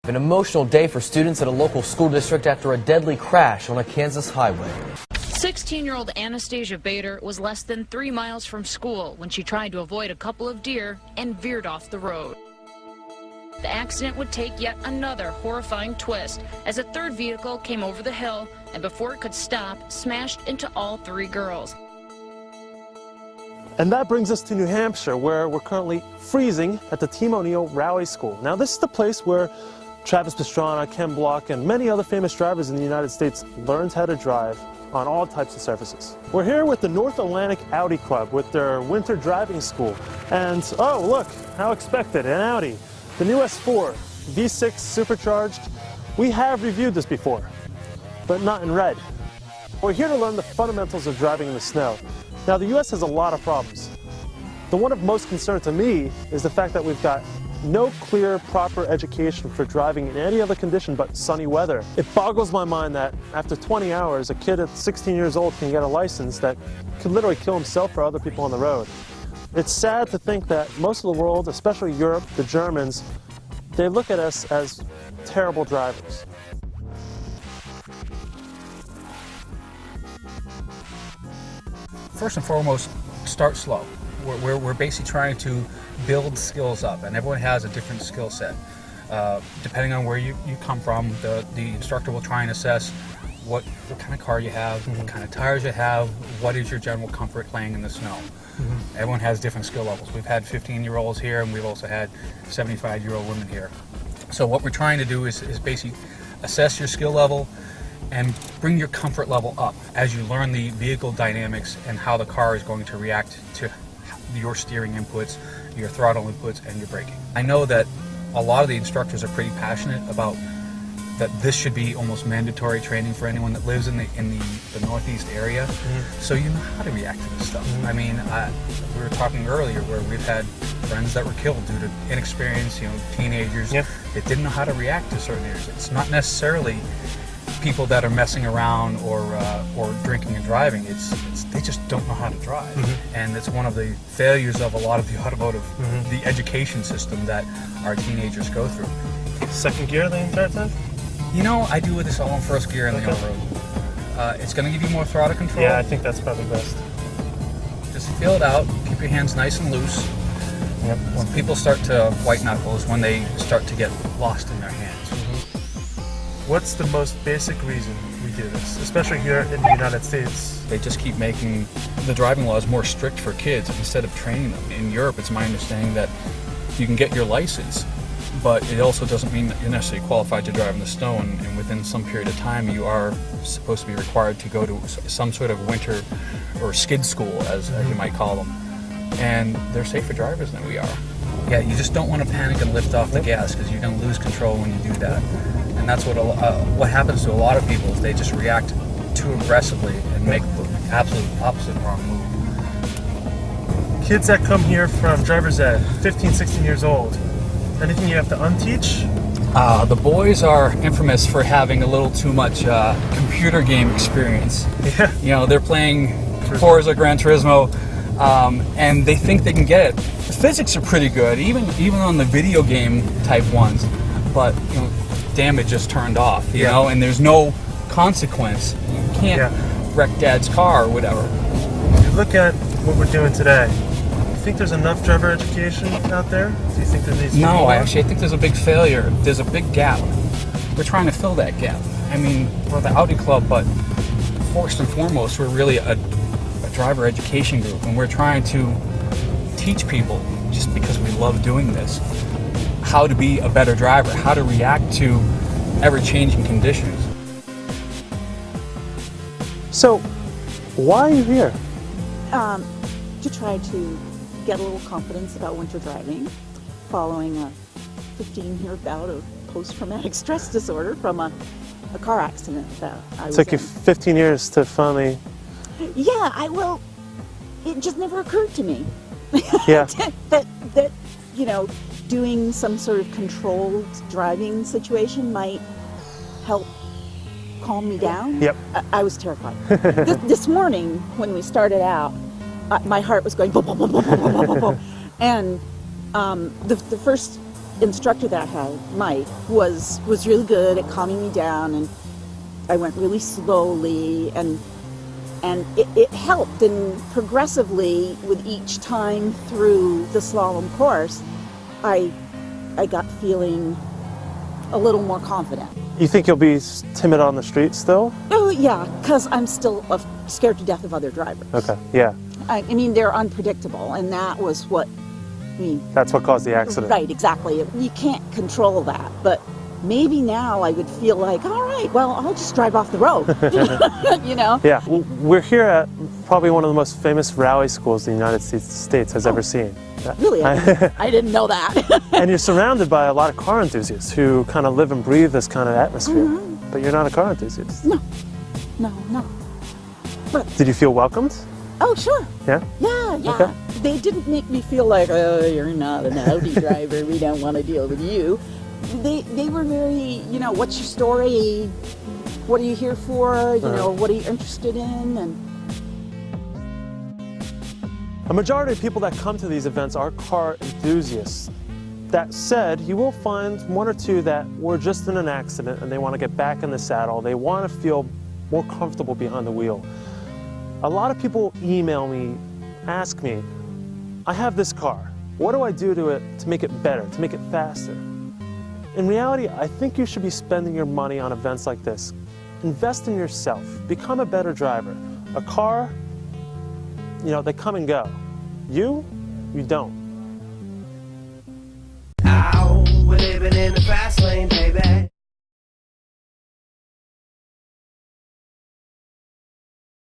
An emotional day for students at a local school district after a deadly crash on a Kansas highway. 16-year-old Anastasia Bader was less than 3 miles from school when she tried to avoid a couple of deer and veered off the road. The accident would take yet another horrifying twist as a third vehicle came over the hill and before it could stop, smashed into all 3 girls. And that brings us to New Hampshire, where we're currently freezing at the Team O'Neill Rally School. Now, this is the place where Travis Pastrana, Ken Block, and many other famous drivers in the United States learned how to drive on all types of surfaces. We're here with the North Atlantic Audi Club with their winter driving school. And, oh, look, how expected, an Audi. The new S4, V6 supercharged. We have reviewed this before, but not in red. We're here to learn the fundamentals of driving in the snow. Now, the US has a lot of problems. The one of most concern to me is the fact that we've got no clear, proper education for driving in any other condition but sunny weather. It boggles my mind that after 20 hours, a kid at 16 years old can get a license that could literally kill himself or other people on the road. It's sad to think that most of the world, especially Europe, the Germans, they look at us as terrible drivers. First and foremost, start slow. We're basically trying to build skills up, and everyone has a different skill set. Depending on where you come from, the instructor will try and assess what kind of car you have, what kind of tires you have, what is your general comfort playing in the snow. Everyone has different skill levels. We've had 15-year-olds here, and we've also had 75-year-old women here. So what we're trying to do is basically assess your skill level and bring your comfort level up as you learn the vehicle dynamics and how the car is going to react to your steering inputs, your throttle inputs, and your braking. I know that a lot of the instructors are pretty passionate about that this should be almost mandatory training for anyone that lives in the Northeast area, so you know how to react to this stuff. I mean, we were talking earlier where we've had friends that were killed due to inexperience, teenagers that didn't know how to react to certain areas. It's not necessarily people that are messing around or drinking and driving. They just don't know how to drive, and it's one of the failures of a lot of the automotive, the education system that our teenagers go through. Second gear the entire time? I do this all in first gear in the on-road. It's going to give you more throttle control. Yeah, I think that's probably best. Just feel it out. Keep your hands nice and loose. Yep. When people start to white knuckle is when they start to get lost in their hands. What's the most basic reason we do this, especially here in the United States? They just keep making the driving laws more strict for kids instead of training them. In Europe, it's my understanding that you can get your license, but it also doesn't mean that you're necessarily qualified to drive in the snow, and within some period of time you are supposed to be required to go to some sort of winter or skid school, as you might call them, and they're safer drivers than we are. Yeah, you just don't want to panic and lift off the gas, because you're going to lose control when you do that. And that's what happens to a lot of people, is they just react too aggressively and make the absolute opposite wrong move. Kids that come here from drivers at 15, 16 years old, anything you have to unteach? The boys are infamous for having a little too much computer game experience. Yeah. They're playing Forza Gran Turismo, and they think they can get it. The physics are pretty good, even on the video game type ones, but damage is turned off, and there's no consequence. You can't wreck Dad's car or whatever. If you look at what we're doing today, do you think there's enough driver education out there? Do you think there needs to be more? I think there's a big failure. There's a big gap. We're trying to fill that gap. I mean, we're the Audi Club, but first and foremost, we're really a driver education group, and we're trying to teach people, just because we love doing this, how to be a better driver, how to react to ever-changing conditions. So, why are you here? To try to get a little confidence about winter driving, following a 15-year bout of post-traumatic stress disorder from a car accident that I was in. It took you 15 years to finally... Yeah, it just never occurred to me. Yeah. that doing some sort of controlled driving situation might help calm me down. Yep. I was terrified. This morning, when we started out, my heart was going boom, boom, boom, boom, boom, boom, boom, boom. And the first instructor that I had, Mike, was really good at calming me down, and I went really slowly, and it helped. And progressively, with each time through the slalom course, I got feeling a little more confident. You think you'll be timid on the street still? Oh yeah, because I'm still scared to death of other drivers. Okay, yeah. I mean, they're unpredictable, and that was what, That's what caused the accident. right, exactly. You can't control that, but maybe now I would feel like, all right, well, I'll just drive off the road, you know? Yeah, well, we're here at probably one of the most famous rally schools the United States has ever seen. Really, I didn't know that. And you're surrounded by a lot of car enthusiasts who kind of live and breathe this kind of atmosphere. But you're not a car enthusiast. No. Did you feel welcomed? Oh, sure. Yeah? Yeah. Okay. They didn't make me feel like, oh, you're not an Audi driver, we don't want to deal with you. They were very, what's your story? What are you here for? What are you interested in? And A majority of people that come to these events are car enthusiasts. That said, you will find one or two that were just in an accident and they want to get back in the saddle. They want to feel more comfortable behind the wheel. A lot of people email me, ask me, I have this car. What do I do to it to make it better, to make it faster? In reality, I think you should be spending your money on events like this. Invest in yourself. Become a better driver. A car, they come and go. You don't. Ow, we're living in the fast lane, baby.